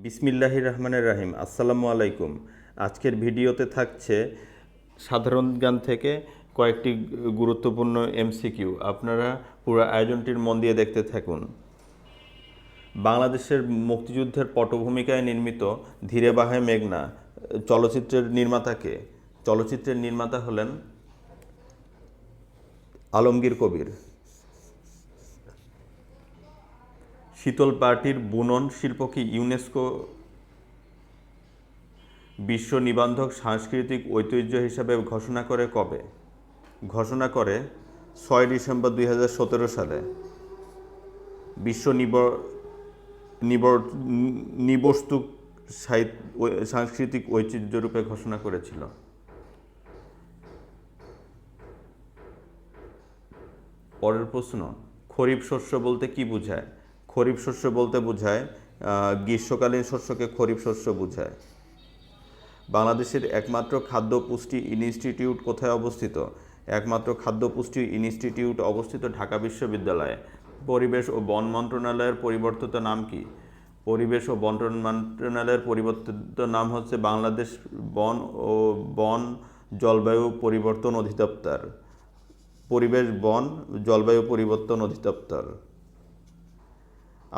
বিসমিল্লাহির রহমানির রহিম। আসসালামু আলাইকুম। আজকের ভিডিওতে থাকছে সাধারণ জ্ঞান থেকে কয়েকটি গুরুত্বপূর্ণ এমসিকিউ। আপনারা পুরো আয়োজনটির মন দিয়ে দেখতে থাকুন। বাংলাদেশের মুক্তিযুদ্ধের পটভূমিকায় নির্মিত ধীরে বাহে মেঘনা চলচ্চিত্রের নির্মাতাকে? চলচ্চিত্রের নির্মাতা হলেন আলমগীর কবির। শীতল পাটির বুনন শিল্পকে ইউনেস্কো বিশ্ব নিবন্ধক সাংস্কৃতিক ঐতিহ্য হিসাবে ঘোষণা করে কবে? ঘোষণা করে 6 ডিসেম্বর 2017 সালে। বিশ্ব নিবস্তু সাংস্কৃতিক ঐতিহ্য রূপে ঘোষণা করেছিল। পরের প্রশ্ন, খরিফ শস্য বলতে কি বোঝায়? খরিফ শস্য বলতে বোঝায় গ্রীষ্মকালীন শস্যকে খরিফ শস্য বোঝায়। বাংলাদেশের একমাত্র খাদ্য পুষ্টি ইনস্টিটিউট কোথায় অবস্থিত? একমাত্র খাদ্য পুষ্টি ইনস্টিটিউট অবস্থিত ঢাকা বিশ্ববিদ্যালয়ে। পরিবেশ ও বন মন্ত্রণালয়ের পরিবর্তিত নাম কি? পরিবেশ ও বন মন্ত্রণালয়ের পরিবর্তিত নাম হচ্ছে বাংলাদেশ বন জলবায়ু পরিবর্তন অধিদপ্তর। পরিবেশ বন জলবায়ু পরিবর্তন অধিদপ্তর।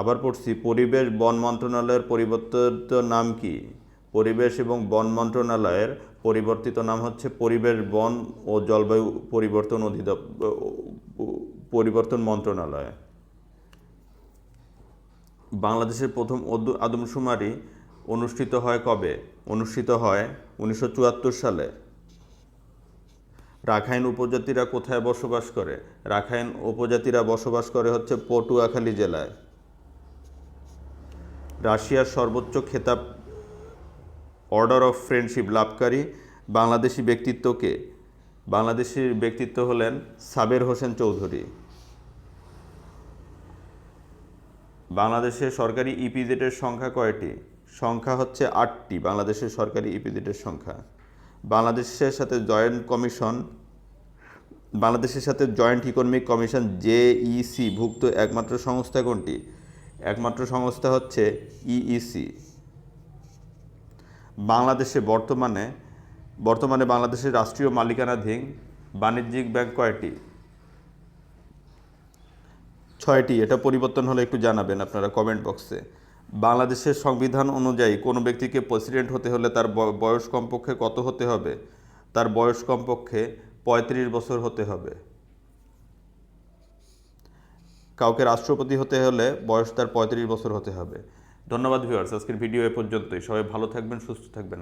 আবার পড়ছি, পরিবেশ বন মন্ত্রণালয়ের পরিবর্তিত নাম কি? পরিবেশ এবং বন মন্ত্রণালয়ের পরিবর্তিত নাম হচ্ছে পরিবেশ বন ও জলবায়ু পরিবর্তন মন্ত্রণালয়। বাংলাদেশের প্রথম আদমশুমারি অনুষ্ঠিত হয় কবে? অনুষ্ঠিত হয় 1974 সালে। রাখাইন উপজাতিরা কোথায় বসবাস করে? রাখাইন উপজাতিরা বসবাস করে হচ্ছে পটুয়াখালী জেলায়। রাশিয়ার সর্বোচ্চ খেতাব অর্ডার অফ ফ্রেন্ডশিপ লাভকারী বাংলাদেশি ব্যক্তিত্ব কে? বাংলাদেশি ব্যক্তিত্ব হলেন সাবের হোসেন চৌধুরী। বাংলাদেশের সরকারি ইপিজেডের সংখ্যা কয়টি? সংখ্যা হচ্ছে 8টি বাংলাদেশের সরকারি ইপিজেডের সংখ্যা। বাংলাদেশের সাথে জয়েন্ট ইকোনমিক কমিশন জেইসি ভুক্ত একমাত্র সংস্থা কোনটি? একমাত্র সংস্থা হচ্ছে ইইসি। বর্তমানে বাংলাদেশের রাষ্ট্রীয় মালিকানাধীন বাণিজ্যিক ব্যাংক কয়টি? 6টি। এটা পরিবর্তন হলে একটু জানাবেন আপনারা কমেন্ট বক্সে। বাংলাদেশের সংবিধান অনুযায়ী কোনো ব্যক্তিকে প্রেসিডেন্ট হতে হলে তার বয়স কমপক্ষে কত হতে হবে? তার বয়স কমপক্ষে 35 বছর হতে হবে। কাউকে রাষ্ট্রপতি হতে হলে বয়স তার 35 বছর হতে হবে। ধন্যবাদ ভিউয়ার্স, আজকের ভিডিও এ পর্যন্তই। সবাই ভালো থাকবেন, সুস্থ থাকবেন।